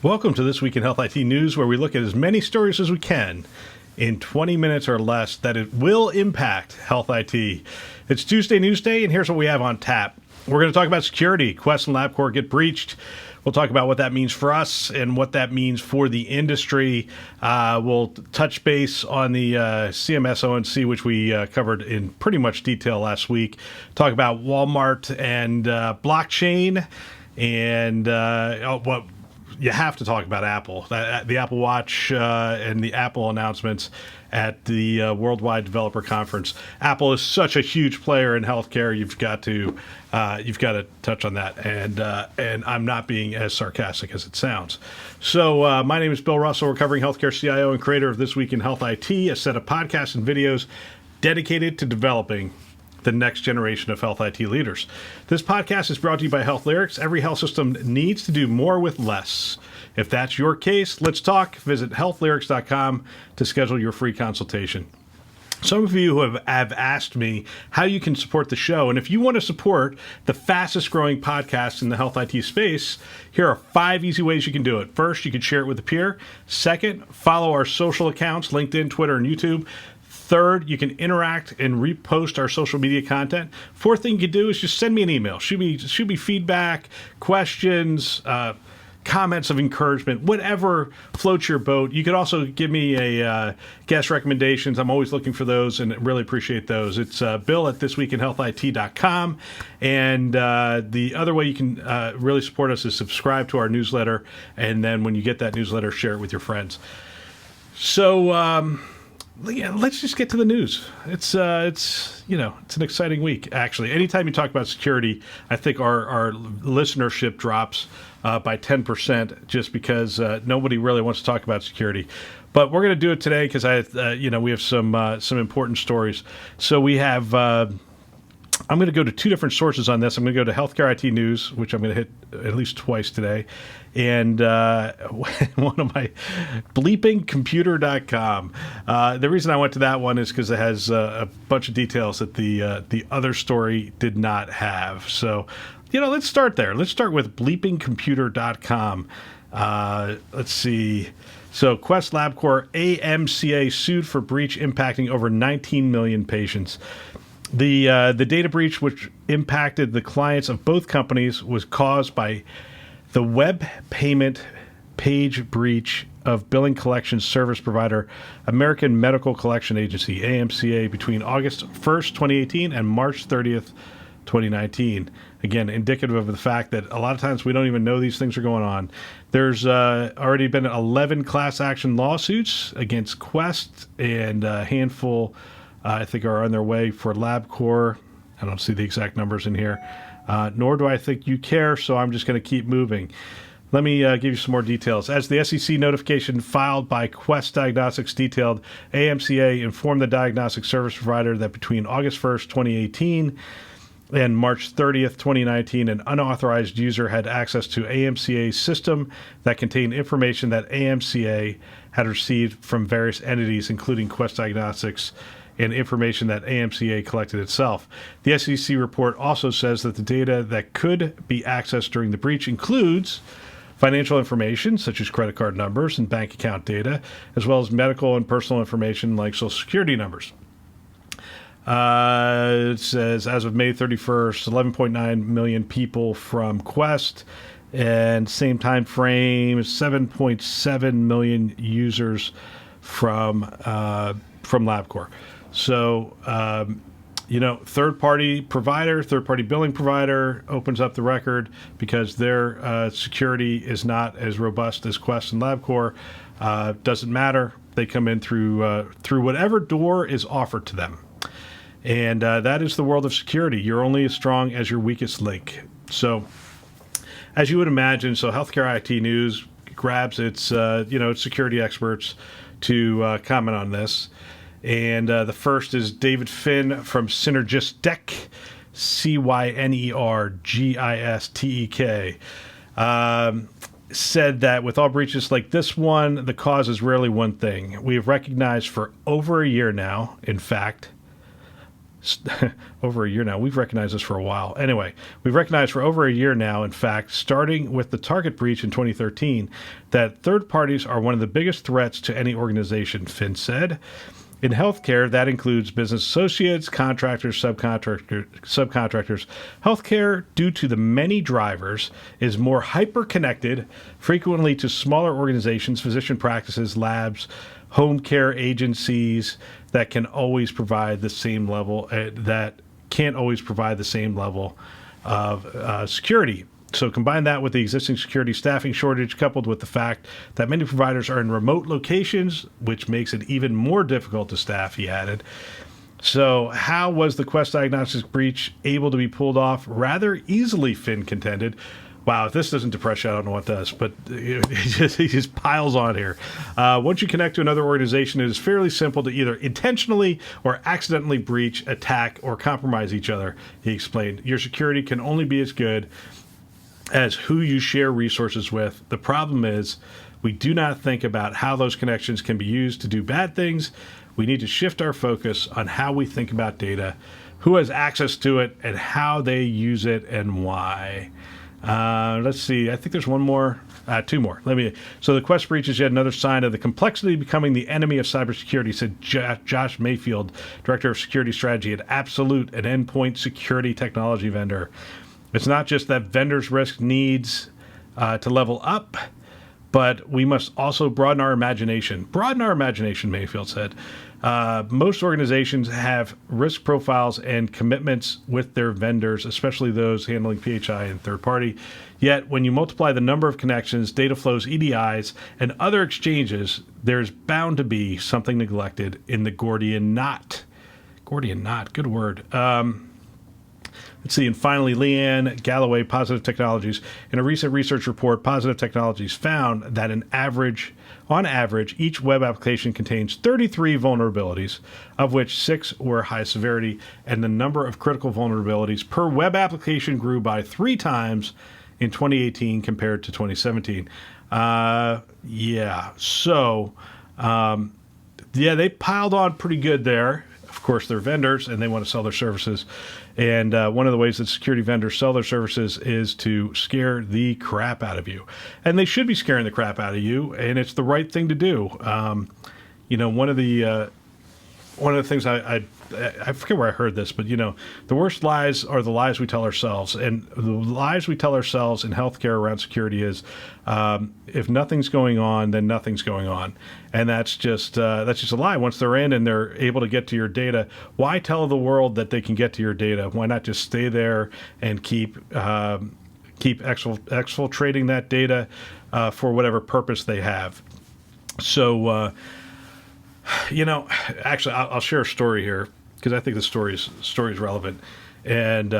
Welcome to This Week in Health IT News, where we look at as many stories as we can in 20 minutes or less that it will impact health IT. It's Tuesday News Day, and here's what we have on tap. We're going to talk about security. Quest and LabCorp get breached. We'll talk about what that means for us and what that means for the industry. We'll touch base on the CMS ONC, which we covered in pretty much detail last week. Talk about Walmart and blockchain, and what you have to talk about Apple, the Apple Watch and the Apple announcements at the Worldwide Developer Conference. Apple is such a huge player in healthcare. You've got to touch on that, and I'm not being as sarcastic as it sounds. So my name is Bill Russell, recovering healthcare CIO and creator of This Week in Health IT, a set of podcasts and videos dedicated to developing the next generation of health IT leaders. This podcast is brought to you by Health Lyrics. Every health system needs to do more with less. If that's your case, let's talk. Visit healthlyrics.com to schedule your free consultation. Some of you have asked me how you can support the show, and if you want to support the fastest growing podcast in the health IT space, here are 5 easy ways you can do it. First, you can share it with a peer. Second, follow our social accounts, LinkedIn, Twitter, and YouTube. Third, you can interact and repost our social media content. Fourth thing you can do is just send me an email. Shoot me feedback, questions, comments of encouragement, whatever floats your boat. You could also give me a guest recommendations. I'm always looking for those and really appreciate those. It's Bill at thisweekinhealthit.com. And the other way you can really support us is subscribe to our newsletter. And then when you get that newsletter, share it with your friends. So, yeah, let's just get to the news. It's an exciting week, actually. Anytime you talk about security, I think our listenership drops by 10% just because nobody really wants to talk about security. But we're going to do it today because we have some important stories. So we have. I'm going to go to 2 different sources on this. I'm going to go to Healthcare IT News, which I'm going to hit at least twice today, and one of my bleepingcomputer.com. The reason I went to that one is because it has a bunch of details that the other story did not have. So, let's start there. Let's start with bleepingcomputer.com. Let's see. So Quest, LabCorp, AMCA sued for breach impacting over 19 million patients. The data breach, which impacted the clients of both companies, was caused by the web payment page breach of billing collection service provider American Medical Collection Agency, AMCA, between August 1st, 2018 and March 30th, 2019. Again, indicative of the fact that a lot of times we don't even know these things are going on. There's already been 11 class action lawsuits against Quest, and a handful I think are on their way for LabCorp. I don't see the exact numbers in here, nor do I think you care, so I'm just going to keep moving. Let me give you some more details. As the SEC notification filed by Quest Diagnostics detailed, AMCA informed the diagnostic service provider that between August 1st, 2018 and March 30th, 2019, an unauthorized user had access to AMCA's system that contained information that AMCA had received from various entities, including Quest Diagnostics, and information that AMCA collected itself. The SEC report also says that the data that could be accessed during the breach includes financial information, such as credit card numbers and bank account data, as well as medical and personal information like Social Security numbers. It says, as of May 31st, 11.9 million people from Quest, and same time frame, 7.7 million users from LabCorp. So, third-party billing provider opens up the record because their security is not as robust as Quest and LabCorp. Doesn't matter. They come in through whatever door is offered to them. And that is the world of security. You're only as strong as your weakest link. So, as you would imagine, Healthcare IT News grabs its security experts to comment on this. And the first is David Finn from Synergistek, Cynergistek, said that with all breaches like this one, the cause is rarely one thing. We have recognized for over a year now, in fact, over a year now. We've recognized this for a while. Anyway, we've recognized for over a year now, in fact, starting with the Target breach in 2013, that third parties are one of the biggest threats to any organization, Finn said. In healthcare, that includes business associates, contractors, subcontractors. Healthcare, due to the many drivers, is more hyper-connected, frequently to smaller organizations, physician practices, labs, home care agencies that can always provide the same level, that can't always provide the same level of security. So combine that with the existing security staffing shortage, coupled with the fact that many providers are in remote locations, which makes it even more difficult to staff, he added. So how was the Quest Diagnostics breach able to be pulled off? Rather easily, Finn contended. Wow, if this doesn't depress you, I don't know what does, but he just piles on here. Once you connect to another organization, it is fairly simple to either intentionally or accidentally breach, attack, or compromise each other, he explained. Your security can only be as good as who you share resources with. The problem is we do not think about how those connections can be used to do bad things. We need to shift our focus on how we think about data, who has access to it, and how they use it and why. Let's see. I think there's one more, two more. So the Quest breach is yet another sign of the complexity of becoming the enemy of cybersecurity, said Josh Mayfield, Director of Security Strategy at Absolute, an endpoint security technology vendor. It's not just that vendors' risk needs to level up, but we must also broaden our imagination. Broaden our imagination, Mayfield said. Most organizations have risk profiles and commitments with their vendors, especially those handling PHI and third party. Yet, when you multiply the number of connections, data flows, EDIs, and other exchanges, there's bound to be something neglected in the Gordian knot. Gordian knot, good word. Let's see, and finally, Leanne Galloway, Positive Technologies. In a recent research report, Positive Technologies found that on average, each web application contains 33 vulnerabilities, of which 6 were high severity, and the number of critical vulnerabilities per web application grew by 3 times in 2018 compared to 2017. They piled on pretty good there. Of course, they're vendors, and they want to sell their services. And one of the ways that security vendors sell their services is to scare the crap out of you. And they should be scaring the crap out of you, and it's the right thing to do. One of the things I forget where I heard this, but, the worst lies are the lies we tell ourselves. And the lies we tell ourselves in healthcare around security is, if nothing's going on, then nothing's going on. And that's just a lie. Once they're in and they're able to get to your data, why tell the world that they can get to your data? Why not just stay there and keep exfiltrating that data for whatever purpose they have? So, actually, I'll share a story here because I think the story is relevant. And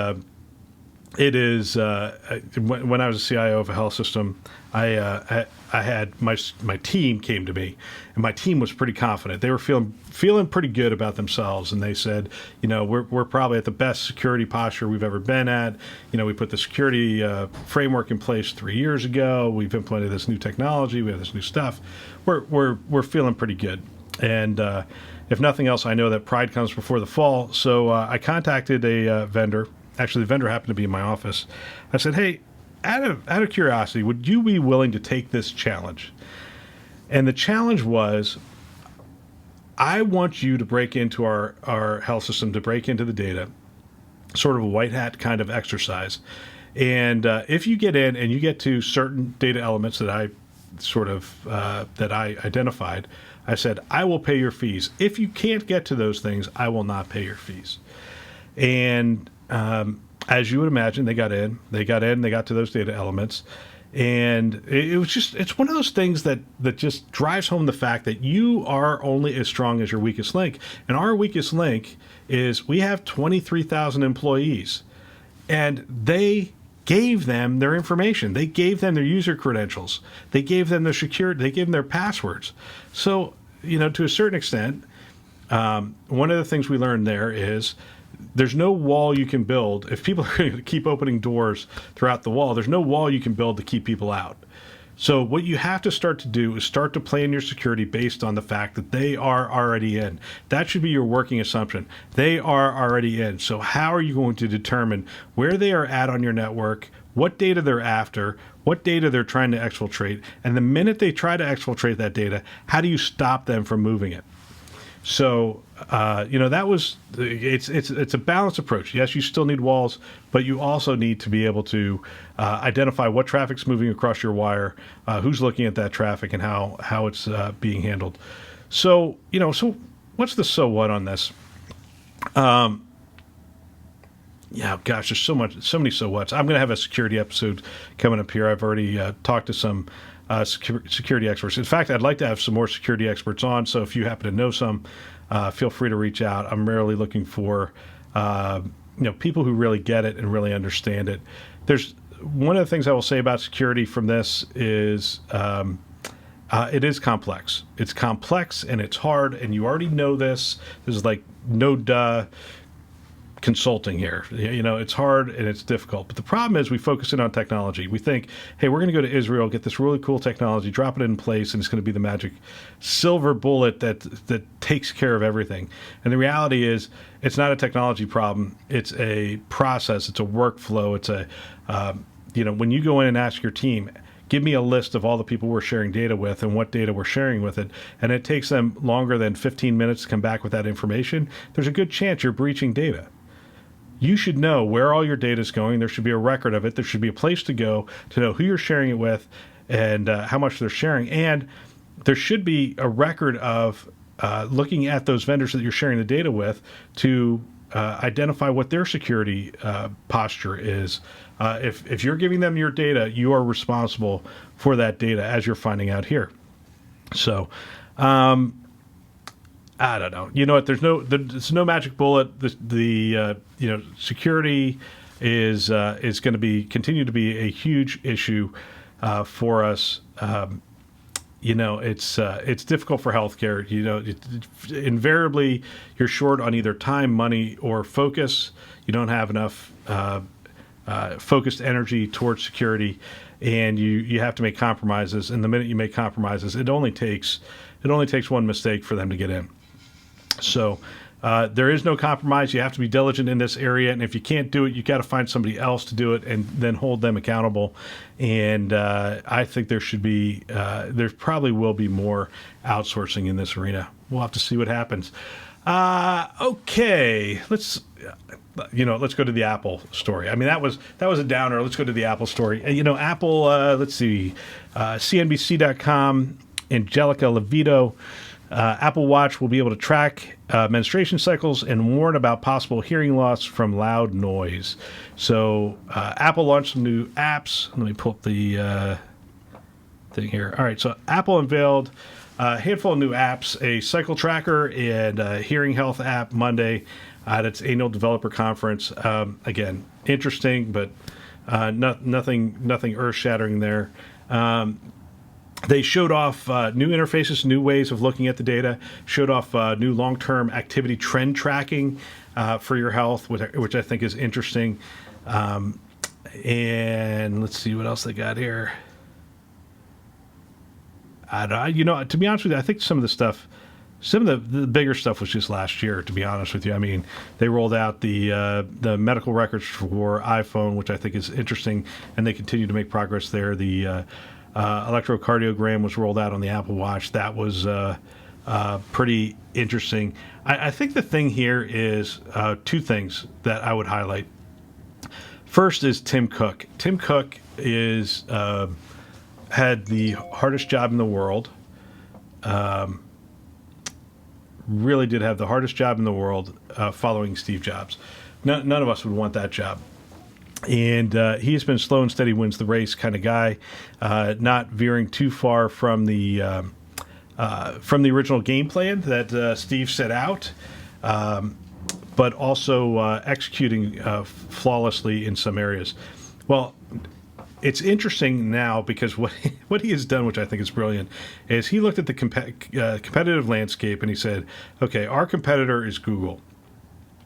it is when I was a CIO of a health system, I had my team came to me, and my team was pretty confident. They were feeling pretty good about themselves, and they said, we're probably at the best security posture we've ever been at. We put the security framework in place 3 years ago. We've implemented this new technology. We have this new stuff. We're feeling pretty good. And if nothing else, I know that pride comes before the fall. So I contacted a vendor. Actually, the vendor happened to be in my office. I said, hey, out of curiosity, would you be willing to take this challenge? And the challenge was, I want you to break into our health system, to break into the data, sort of a white hat kind of exercise. And if you get in and you get to certain data elements that I identified, I said, I will pay your fees. If you can't get to those things, I will not pay your fees. And as you would imagine, they got to those data elements. And it's one of those things that just drives home the fact that you are only as strong as your weakest link. And our weakest link is we have 23,000 employees, and they gave them their information. They gave them their user credentials. They gave them their security. They gave them their passwords. So, to a certain extent, one of the things we learned there is there's no wall you can build. If people are going to keep opening doors throughout the wall, there's no wall you can build to keep people out. So what you have to start to do is start to plan your security based on the fact that they are already in. That should be your working assumption. They are already in. So how are you going to determine where they are at on your network, what data they're after, what data they're trying to exfiltrate, and the minute they try to exfiltrate that data, how do you stop them from moving it? So, it's a balanced approach. Yes, you still need walls, but you also need to be able to identify what traffic's moving across your wire, who's looking at that traffic, and how it's being handled. So, so what's the so what on this? Yeah, gosh, there's so many so whats. I'm going to have a security episode coming up here. I've already talked to some security experts. In fact, I'd like to have some more security experts on. So if you happen to know some, feel free to reach out. I'm rarely looking for people who really get it and really understand it. There's one of the things I will say about security from this is it is complex. It's complex and it's hard, and you already know this. This is like no duh consulting here. It's hard and it's difficult. But the problem is we focus in on technology. We think, hey, we're going to go to Israel, get this really cool technology, drop it in place, and it's going to be the magic silver bullet that takes care of everything. And the reality is it's not a technology problem. It's a process. It's a workflow. It's when you go in and ask your team, give me a list of all the people we're sharing data with and what data we're sharing with it, and it takes them longer than 15 minutes to come back with that information, there's a good chance you're breaching data. You should know where all your data is going. There should be a record of it. There should be a place to go to know who you're sharing it with and how much they're sharing. And there should be a record of looking at those vendors that you're sharing the data with to identify what their security posture is. If you're giving them your data, you are responsible for that data, as you're finding out here. So, I don't know. You know what? There's no magic bullet. The security is going to continue to be a huge issue for us. It's difficult for healthcare. Invariably you're short on either time, money, or focus. You don't have enough focused energy towards security, and you have to make compromises. And the minute you make compromises, it only takes one mistake for them to get in. So there is no compromise. You have to be diligent in this area, and if you can't do it, you got to find somebody else to do it and then hold them accountable. And I think there probably will be more outsourcing in this arena. We'll have to see what happens. Okay, let's go to the Apple story. I mean, that was a downer. Let's go to the Apple story. Apple. Let's see, CNBC.com. Angelica Levito. Apple Watch will be able to track menstruation cycles and warn about possible hearing loss from loud noise. So Apple launched some new apps. Let me pull up the thing here. All right, so Apple unveiled a handful of new apps, a cycle tracker and a hearing health app Monday at its annual developer conference. Again, interesting, but nothing earth-shattering there. They showed off new interfaces, new ways of looking at the data, showed off new long-term activity trend tracking for your health, which I think is interesting. And let's see what else they got here. To be honest with you, I think some of the bigger stuff was just last year, to be honest with you. I mean, they rolled out the medical records for iPhone, which I think is interesting, and they continue to make progress there. The electrocardiogram was rolled out on the Apple Watch. That was pretty interesting. I think the thing here is two things that I would highlight. First is Tim Cook. Tim Cook had the hardest job in the world. Really did have the hardest job in the world following Steve Jobs. None of us would want that job. And he has been slow and steady wins the race kind of guy, not veering too far from the original game plan that Steve set out, but also executing flawlessly in some areas. Well, it's interesting now because what he has done, which I think is brilliant, is he looked at the competitive landscape and he said, okay, our competitor is Google.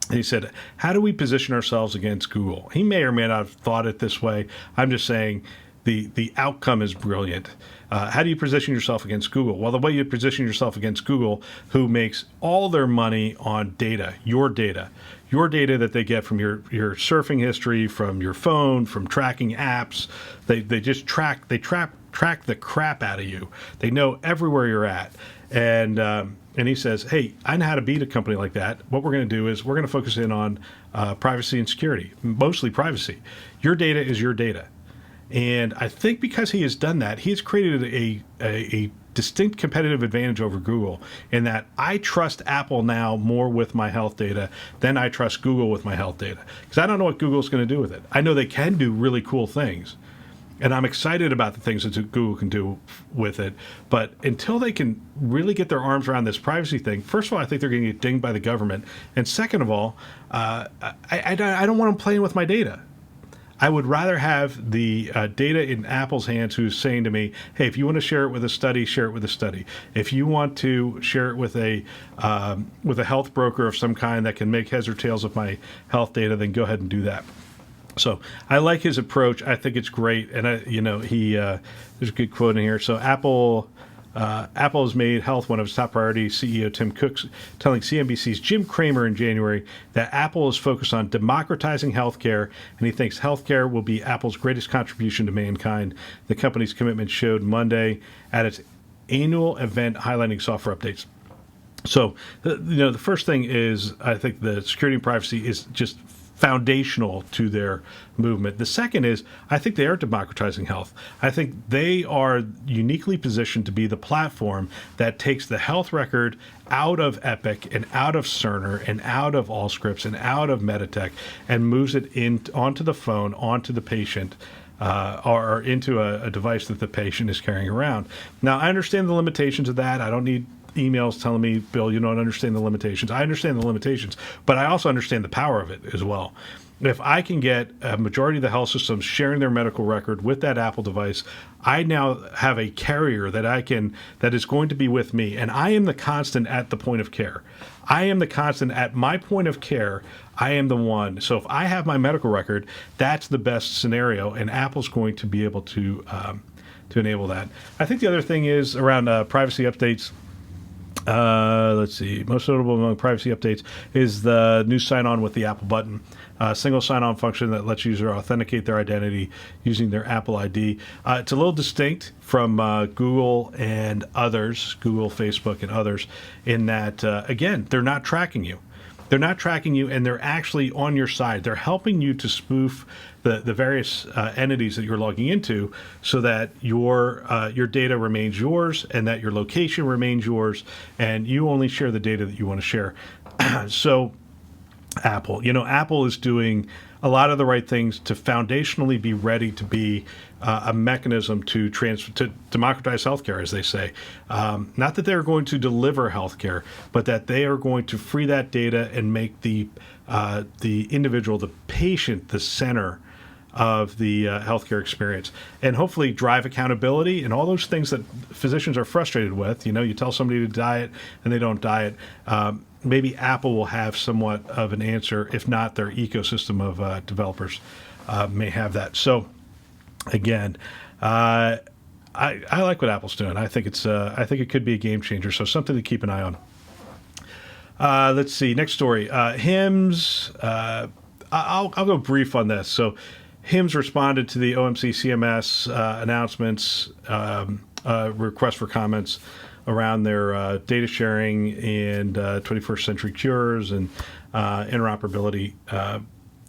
And he said, how do we position ourselves against Google? He may or may not have thought it this way. I'm just saying the outcome is brilliant. How do you position yourself against Google? Well, the way you position yourself against Google, who makes all their money on data, your data that they get from your surfing history, from your phone, from tracking apps. They just track the crap out of you. They know everywhere you're at. And he says, hey, I know how to beat a company like that. What we're going to do is we're going to focus in on privacy and security, mostly privacy. Your data is your data. And I think because he has done that, he has created a distinct competitive advantage over Google in that I trust Apple now more with my health data than I trust Google with my health data. Because I don't know what Google's going to do with it. I know they can do really cool things. And I'm excited about the things that Google can do with it. But until they can really get their arms around this privacy thing, first of all, I think they're going to get dinged by the government. And second of all, I don't want them playing with my data. I would rather have the data in Apple's hands who's saying to me, hey, if you want to share it with a study, share it with a study. If you want to share it with a health broker of some kind that can make heads or tails of my health data, then go ahead and do that. So I like his approach. I think it's great. And, there's a good quote in here. So Apple has made health one of its top priorities. CEO Tim Cook telling CNBC's Jim Cramer in January that Apple is focused on democratizing healthcare, and he thinks healthcare will be Apple's greatest contribution to mankind. The company's commitment showed Monday at its annual event highlighting software updates. So, the first thing is I think the security and privacy is just foundational to their movement. The second is I think they are democratizing health. I think they are uniquely positioned to be the platform that takes the health record out of Epic and out of Cerner and out of Allscripts and out of Meditech and moves it onto the phone, onto the patient, or into a device that the patient is carrying around. Now, I understand the limitations of that. I don't need emails telling me, Bill, you don't understand the limitations. I understand the limitations, but I also understand the power of it as well. If I can get a majority of the health systems sharing their medical record with that Apple device, I now have a carrier that is going to be with me, and I am the constant at the point of care. I am the constant at my point of care. I am the one. So if I have my medical record, that's the best scenario, and Apple's going to be able to enable that. I think the other thing is around privacy updates. Let's see. Most notable among privacy updates is the new sign-on with the Apple button, single sign-on function that lets users authenticate their identity using their Apple ID. It's a little distinct from Google and others, Google, Facebook, and others, in that, again, they're not tracking you. They're not tracking you, and they're actually on your side. They're helping you to spoof the various entities that you're logging into so that your data remains yours and that your location remains yours, and you only share the data that you want to share. So Apple is doing a lot of the right things to foundationally be ready to be a mechanism to democratize healthcare, as they say. Not that they're going to deliver healthcare, but that they are going to free that data and make the individual, the patient, the center of the healthcare experience, and hopefully drive accountability and all those things that physicians are frustrated with. You tell somebody to diet and they don't diet. Maybe Apple will have somewhat of an answer. If not, their ecosystem of developers may have that. So, again, I like what Apple's doing. I think it could be a game changer. So something to keep an eye on. Let's see. Next story. HIMSS. I'll go brief on this. So, HIMSS responded to the OMC CMS announcements, request for comments around their data sharing and 21st century cures and interoperability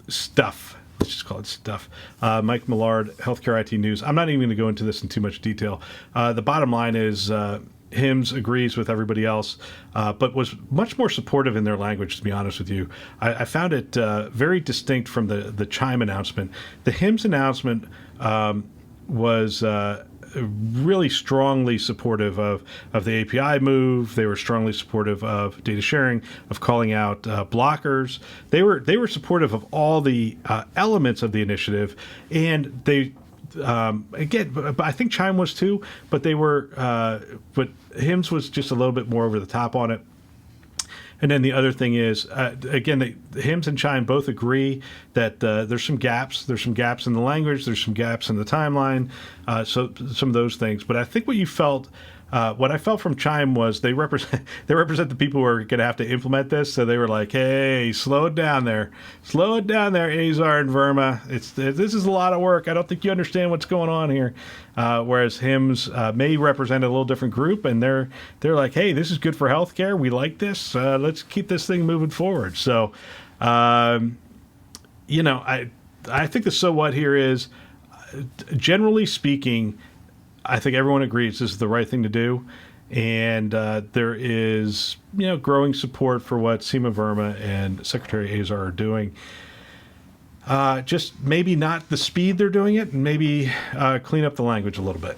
stuff. Let's just call it stuff. Mike Millard, Healthcare IT News. I'm not even going to go into this in too much detail. The bottom line is HIMSS agrees with everybody else, but was much more supportive in their language, to be honest with you. I found it very distinct from the Chime announcement. The HIMSS announcement was really strongly supportive of the API move. They were strongly supportive of data sharing, of calling out blockers. They were supportive of all the elements of the initiative, and they again, I think Chime was too, but they were, but HIMSS was just a little bit more over the top on it. And then the other thing is, again, Hims and Chime both agree that there's some gaps. There's some gaps in the language. There's some gaps in the timeline. So some of those things. But I think what I felt from Chime was they represent the people who are going to have to implement this. So they were like, "Hey, slow it down there, Azar and Verma. This is a lot of work. I don't think you understand what's going on here." Whereas Hims may represent a little different group, and they're like, "Hey, this is good for healthcare. We like this. Let's keep this thing moving forward." So, I think the so what here is, generally speaking, I think everyone agrees this is the right thing to do, and there is growing support for what Seema Verma and Secretary Azar are doing. Just maybe not the speed they're doing it, and maybe clean up the language a little bit.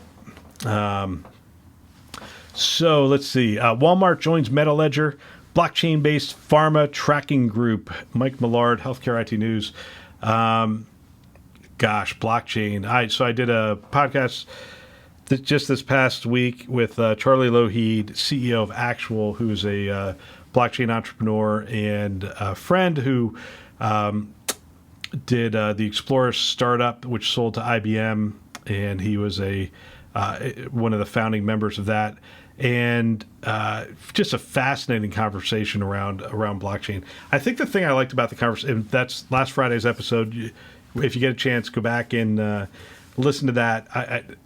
So let's see. Walmart joins MetaLedger, blockchain-based pharma tracking group. Mike Millard, Healthcare IT News. Blockchain. So I did a podcast just this past week with Charlie Lougheed, CEO of Actual, who's a blockchain entrepreneur and a friend who did the Explorer startup, which sold to IBM, and he was one of the founding members of that. And just a fascinating conversation around blockchain. I think the thing I liked about the conversation, that's last Friday's episode. If you get a chance, go back and listen to that.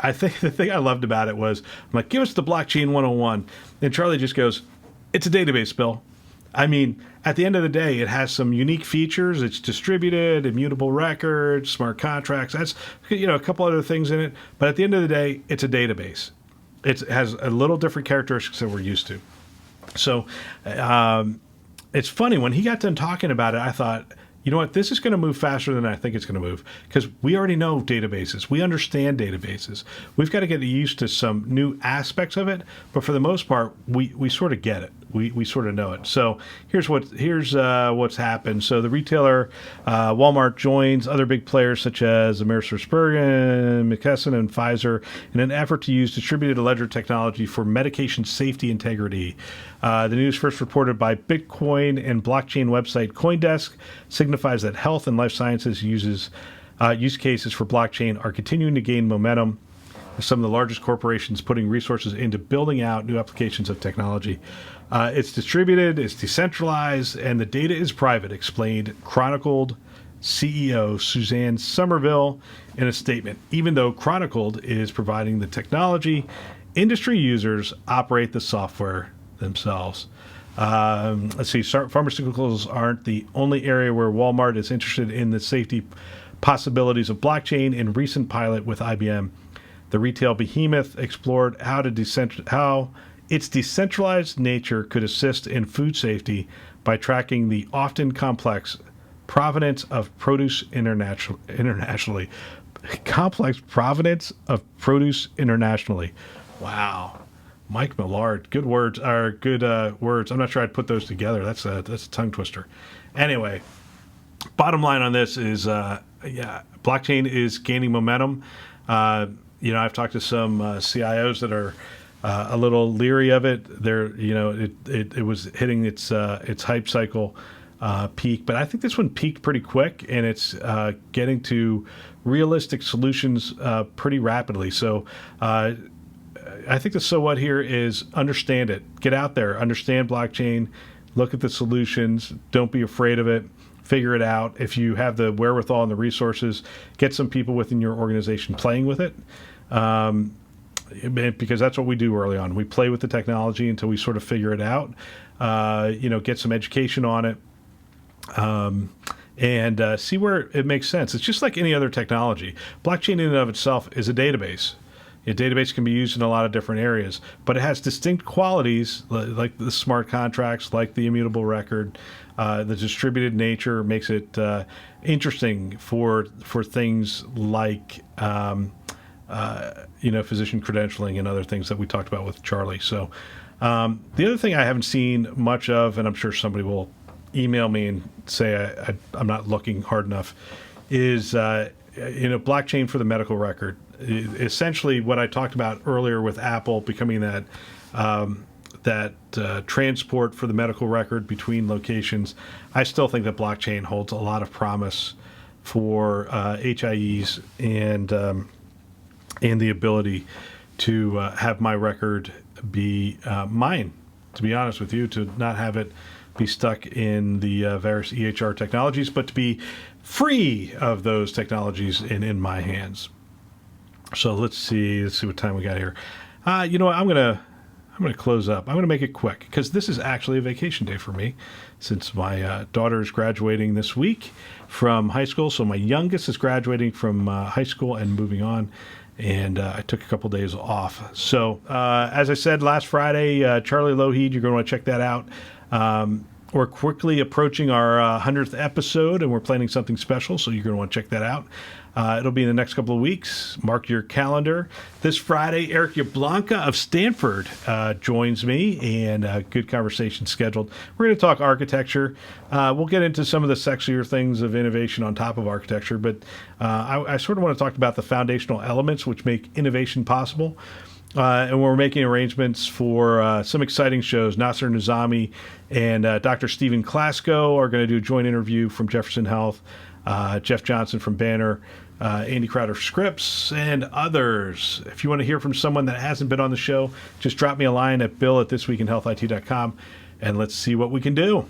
I think the thing I loved about it was, I'm like, give us the blockchain 101. And Charlie just goes, it's a database, Bill. I mean, at the end of the day, it has some unique features. It's distributed, immutable records, smart contracts. That's, a couple other things in it. But at the end of the day, it's a database. It has a little different characteristics than we're used to. So it's funny. When he got done talking about it, I thought, you know what, this is going to move faster than I think it's going to move, because we already know databases. We understand databases. We've got to get used to some new aspects of it, but for the most part, we sort of get it. We sort of know it. So here's what's happened. So the retailer Walmart joins other big players such as AmerisourceBergen, McKesson, and Pfizer in an effort to use distributed ledger technology for medication safety integrity. The news, first reported by Bitcoin and blockchain website CoinDesk, signifies that health and life sciences use cases for blockchain are continuing to gain momentum. Some of the largest corporations putting resources into building out new applications of technology. It's distributed, it's decentralized, and the data is private, explained Chronicled CEO Suzanne Somerville in a statement. Even though Chronicled is providing the technology, industry users operate the software themselves. Let's see, pharmaceuticals aren't the only area where Walmart is interested in the safety possibilities of blockchain. In recent pilot with IBM, the retail behemoth explored how its decentralized nature could assist in food safety by tracking the often complex provenance of produce internationally. Complex provenance of produce internationally. Wow. Mike Millard, good words. Words. I'm not sure I'd put those together. That's a tongue twister. Anyway, bottom line on this is, blockchain is gaining momentum. I've talked to some CIOs that are a little leery of it. It was hitting its hype cycle peak, but I think this one peaked pretty quick, and it's getting to realistic solutions pretty rapidly. So I think the so what here is understand it. Get out there, understand blockchain, look at the solutions, don't be afraid of it. Figure it out. If you have the wherewithal and the resources, get some people within your organization playing with it, because that's what we do early on. We play with the technology until we sort of figure it out, get some education on it, and see where it makes sense. It's just like any other technology. Blockchain in and of itself is a database. A database can be used in a lot of different areas, but it has distinct qualities like the smart contracts, like the immutable record. The distributed nature makes it interesting for things like physician credentialing and other things that we talked about with Charlie. So the other thing I haven't seen much of, and I'm sure somebody will email me and say I'm not looking hard enough, is blockchain for the medical record. Essentially, what I talked about earlier with Apple becoming that that transport for the medical record between locations, I still think that blockchain holds a lot of promise for HIEs and the ability to have my record be mine, to be honest with you, to not have it be stuck in the various EHR technologies, but to be free of those technologies and in my hands. So let's see what time we got here. You know what? I'm gonna close up. I'm gonna make it quick because this is actually a vacation day for me, since my daughter is graduating this week from high school. So my youngest is graduating from high school and moving on, and I took a couple days off. So as I said last Friday, Charlie Lougheed, you're going to want to check that out. We're quickly approaching our 100th episode, and we're planning something special, so you're going to want to check that out. It'll be in the next couple of weeks. Mark your calendar. This Friday, Eric Yablonka of Stanford joins me, and a good conversation scheduled. We're going to talk architecture. We'll get into some of the sexier things of innovation on top of architecture, but I sort of want to talk about the foundational elements which make innovation possible. And we're making arrangements for some exciting shows. Nasser Nizami and Dr. Stephen Klasko are going to do a joint interview from Jefferson Health. Jeff Johnson from Banner, Andy Crowder Scripps, and others. If you want to hear from someone that hasn't been on the show, just drop me a line at bill@thisweekinhealthit.com, and let's see what we can do.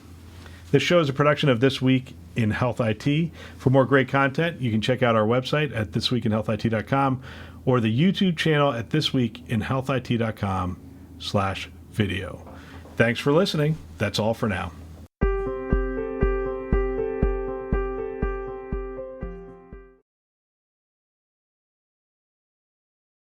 This show is a production of This Week in Health IT. For more great content, you can check out our website at thisweekinhealthit.com or the YouTube channel at thisweekinhealthit.com/video. Thanks for listening. That's all for now.